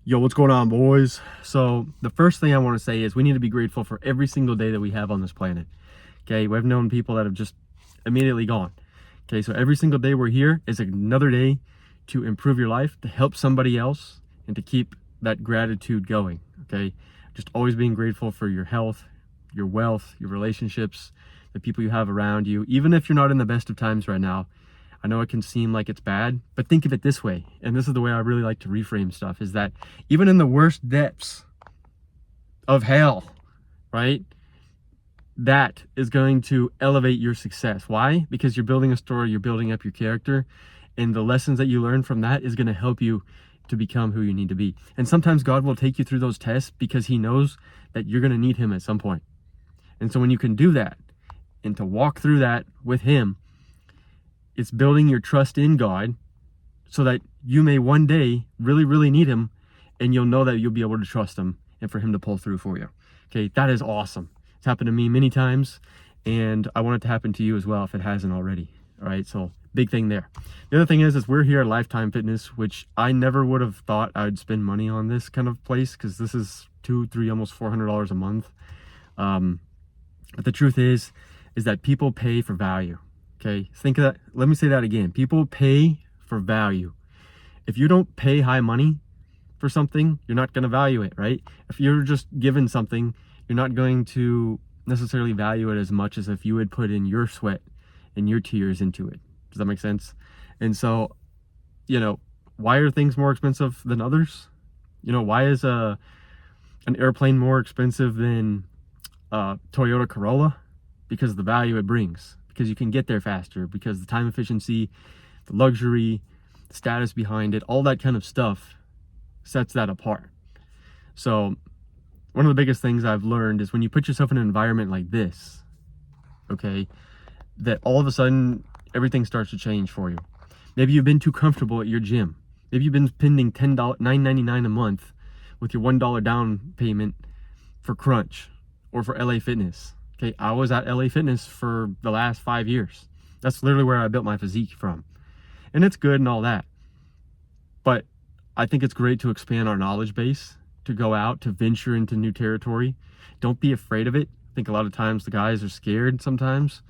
Yo, what's going on, boys? So the first thing I want to say is we need to be grateful for every single day that we have on this planet. Okay, we've known people that have just immediately gone. Okay, so every single day we're here is another day to improve your life, to help somebody else, and to keep that gratitude going. Okay, just always being grateful for your health, your wealth, your relationships, the people you have around you. Even if you're not in the best of times right now, I know it can seem like it's bad, but think of it this way, and this is the way I really like to reframe stuff, is that even in the worst depths of hell, right, that is going to elevate your success. Why? Because you're building a story, you're building up your character, and the lessons that you learn from that is going to help you to become who you need to be. And sometimes God will take you through those tests because he knows that you're going to need him at some point. And so when you can do that, and to walk through that with him, it's building your trust in God so that you may one day really, really need him, and you'll know that you'll be able to trust him and for him to pull through for you. Okay, that is awesome. It's happened to me many times, and I want it to happen to you as well if it hasn't already. All right, so big thing there. The other thing is we're here at Lifetime Fitness, which I never would have thought I'd spend money on this kind of place, because this is $200, $300, almost $400 a month. But the truth is that people pay for value. Okay, think of that. Let me say that again. People pay for value. If you don't pay high money for something, you're not going to value it, right? If you're just given something, you're not going to necessarily value it as much as if you would put in your sweat and your tears into it. Does that make sense? And so, why are things more expensive than others? Why is an airplane more expensive than a Toyota Corolla? Because of the value it brings. Because you can get there faster, because the time efficiency, the luxury, the status behind it, all that kind of stuff sets that apart. So one of the biggest things I've learned is when you put yourself in an environment like this, okay, that all of a sudden everything starts to change for you. Maybe you've been too comfortable at your gym. Maybe you've been spending $9.99 a month with your $1 down payment for Crunch or for LA Fitness. Okay, I was at LA Fitness for the last 5 years. That's literally where I built my physique from. And it's good and all that. But I think it's great to expand our knowledge base, to go out, to venture into new territory. Don't be afraid of it. I think a lot of times the guys are scared sometimes.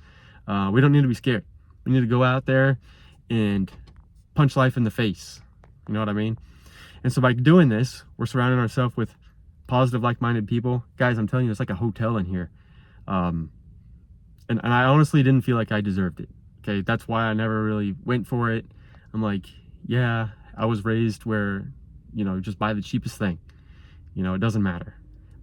We don't need to be scared. We need to go out there and punch life in the face. You know what I mean? And so by doing this, we're surrounding ourselves with positive, like-minded people. Guys, I'm telling you, it's like a hotel in here. And I honestly didn't feel like I deserved it. Okay, that's why I never really went for it. I'm like, yeah, I was raised where, just buy the cheapest thing. It doesn't matter.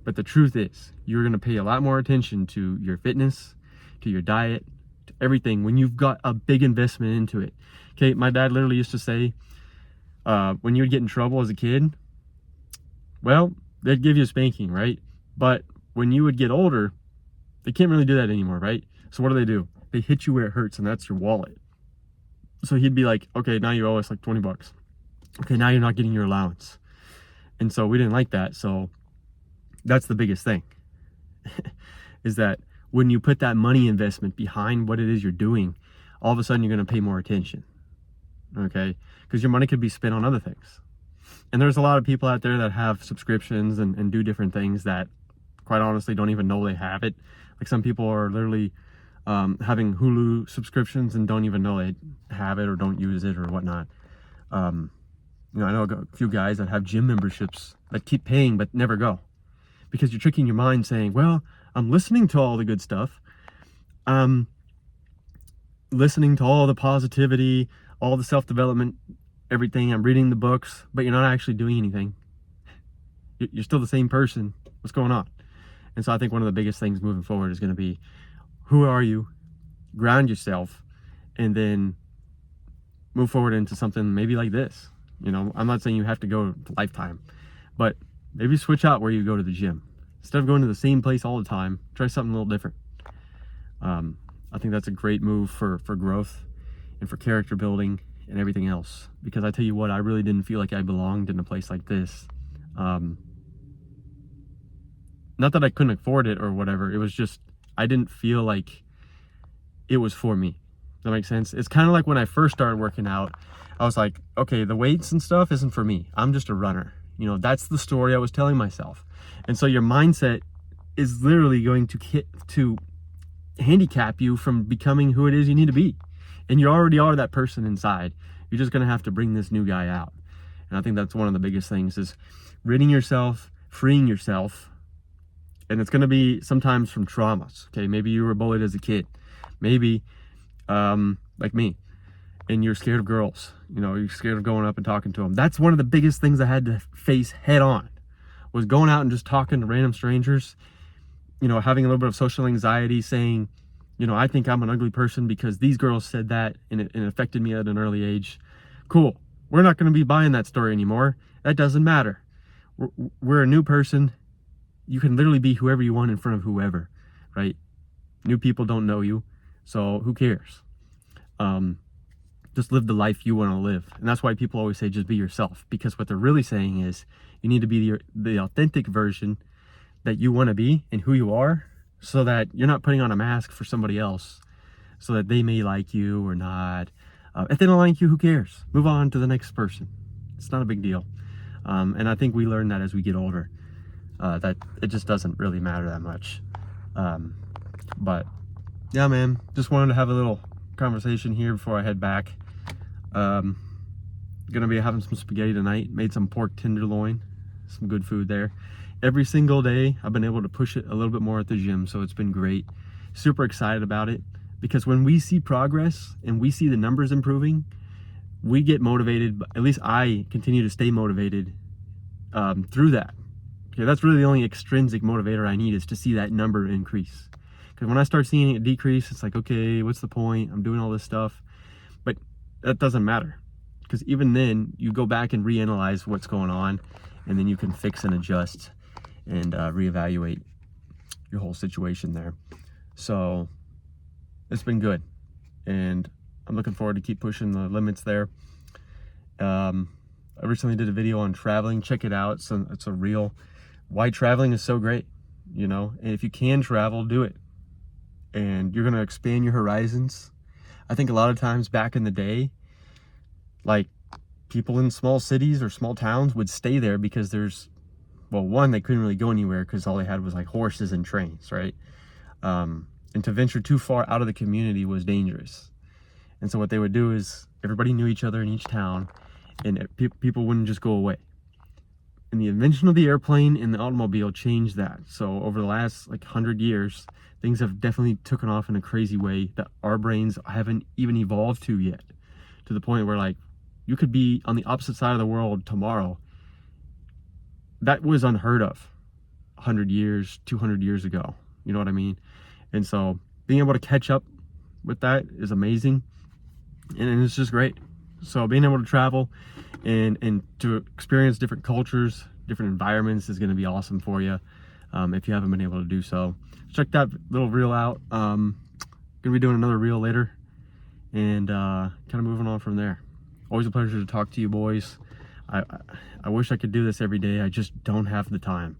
But the truth is, you're going to pay a lot more attention to your fitness, to your diet, to everything when you've got a big investment into it. Okay, my dad literally used to say, when you would get in trouble as a kid, well, they'd give you a spanking, right? But when you would get older, they can't really do that anymore, right? So what do? They hit you where it hurts, and that's your wallet. So he'd be like, okay, now you owe us like $20. Okay, now you're not getting your allowance. And so we didn't like that. So that's the biggest thing, is that when you put that money investment behind what it is you're doing, all of a sudden you're going to pay more attention, okay? Because your money could be spent on other things. And there's a lot of people out there that have subscriptions and do different things that, quite honestly, don't even know they have it. Like some people are literally having Hulu subscriptions and don't even know they have it or don't use it or whatnot. I know a few guys that have gym memberships that keep paying but never go, because you're tricking your mind saying, well, I'm listening to all the good stuff. I'm listening to all the positivity, all the self-development, everything. I'm reading the books, but you're not actually doing anything. You're still the same person. What's going on? And so I think one of the biggest things moving forward is going to be, who are you? Ground yourself, and then move forward into something maybe like this. I'm not saying you have to go to Lifetime, but maybe switch out where you go to the gym. Instead of going to the same place all the time, try something a little different. I think that's a great move for growth and for character building and everything else. Because I tell you what, I really didn't feel like I belonged in a place like this. Not that I couldn't afford it or whatever. It was just, I didn't feel like it was for me. Does that make sense? It's kind of like when I first started working out, I was like, okay, the weights and stuff isn't for me. I'm just a runner. You know, that's the story I was telling myself. And so your mindset is literally going to handicap you from becoming who it is you need to be. And you already are that person inside. You're just going to have to bring this new guy out. And I think that's one of the biggest things, is ridding yourself, freeing yourself. And it's going to be sometimes from traumas. Okay, maybe you were bullied as a kid. Maybe, like me, and you're scared of girls. You know, you're scared of going up and talking to them. That's one of the biggest things I had to face head on, was going out and just talking to random strangers, you know, having a little bit of social anxiety, saying, you know, I think I'm an ugly person because these girls said that, and it affected me at an early age. Cool. We're not going to be buying that story anymore. That doesn't matter. We're a new person. You can literally be whoever you want in front of whoever, right? New people don't know you, so who cares? Just live the life you want to live. And that's why people always say just be yourself, because what they're really saying is you need to be the authentic version that you want to be and who you are, so that you're not putting on a mask for somebody else so that they may like you or not. If they don't like you, who cares? Move on to the next person. It's not a big deal. And I think we learn that as we get older, that it just doesn't really matter that much. But yeah, man, just wanted to have a little conversation here before I head back. Gonna be having some spaghetti tonight. Made some pork tenderloin, some good food there. Every single day I've been able to push it a little bit more at the gym, so it's been great. Super excited about it, because when we see progress and we see the numbers improving, we get motivated. At least I continue to stay motivated through that. Okay, that's really the only extrinsic motivator I need, is to see that number increase. Because when I start seeing it decrease, it's like, okay, what's the point? I'm doing all this stuff. But that doesn't matter, because even then you go back and reanalyze what's going on, and then you can fix and adjust and reevaluate your whole situation there. So it's been good, and I'm looking forward to keep pushing the limits there. I recently did a video on traveling. Check it out. It's a reel. Why traveling is so great, you know, and if you can travel, do it. And you're going to expand your horizons. I think a lot of times back in the day, like, people in small cities or small towns would stay there because there's, well, one, they couldn't really go anywhere because all they had was like horses and trains, right? And to venture too far out of the community was dangerous. And so what they would do is everybody knew each other in each town, and people wouldn't just go away. And the invention of the airplane and the automobile changed that. So over the last like 100 years, things have definitely taken off in a crazy way that our brains haven't even evolved to yet, to the point where, like, you could be on the opposite side of the world tomorrow. That was unheard of 100 years, 200 years ago. You know what I mean? And so being able to catch up with that is amazing. And it's just great. So being able to travel and to experience different cultures, different environments is going to be awesome for you, if you haven't been able to do so. Check that little reel out. Gonna be doing another reel later, and kind of moving on from there. Always a pleasure to talk to you boys. I wish I could do this every day. I just don't have the time,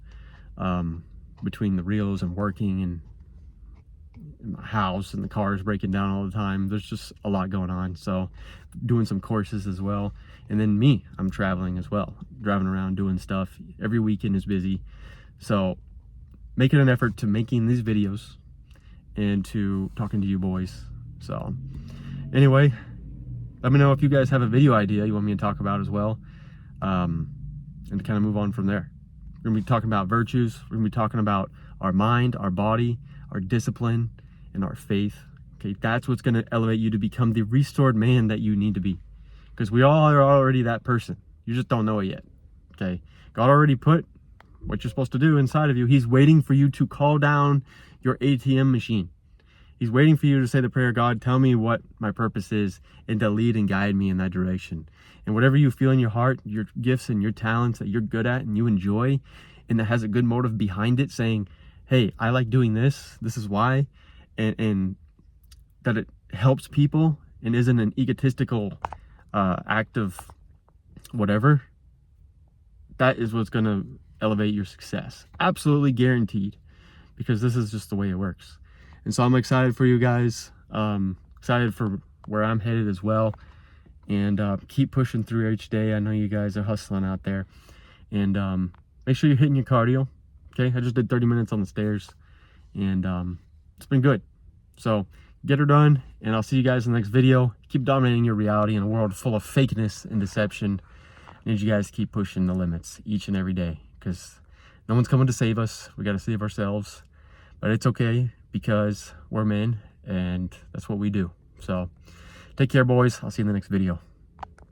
between the reels and working and in my house and the cars breaking down all the time. There's just a lot going on. So doing some courses as well, and then I'm traveling as well, driving around doing stuff. Every weekend is busy, so making an effort to making these videos and to talking to you boys. So anyway, let me know if you guys have a video idea you want me to talk about as well, and to kind of move on from there. We're gonna be talking about virtues. We're gonna be talking about our mind, our body, our discipline, and our faith. Okay, that's what's going to elevate you to become the restored man that you need to be, because we all are already that person. You just don't know it yet. Okay, God already put what you're supposed to do inside of you. He's waiting for you to call down your ATM machine. He's waiting for you to say the prayer, God, tell me what my purpose is, and to lead and guide me in that direction. And whatever you feel in your heart, your gifts and your talents that you're good at and you enjoy, and that has a good motive behind it, saying, hey, I like doing this, this is why, and that it helps people and isn't an egotistical act of whatever, that is what's going to elevate your success. Absolutely guaranteed, because this is just the way it works. And so I'm excited for you guys, excited for where I'm headed as well, and keep pushing through each day. I know you guys are hustling out there, And make sure you're hitting your cardio. Okay, I just did 30 minutes on the stairs, and it's been good. So get her done, and I'll see you guys in the next video. Keep dominating your reality in a world full of fakeness and deception. I need you guys to keep pushing the limits each and every day, because no one's coming to save us. We got to save ourselves, but it's okay because we're men, and that's what we do. So take care, boys. I'll see you in the next video.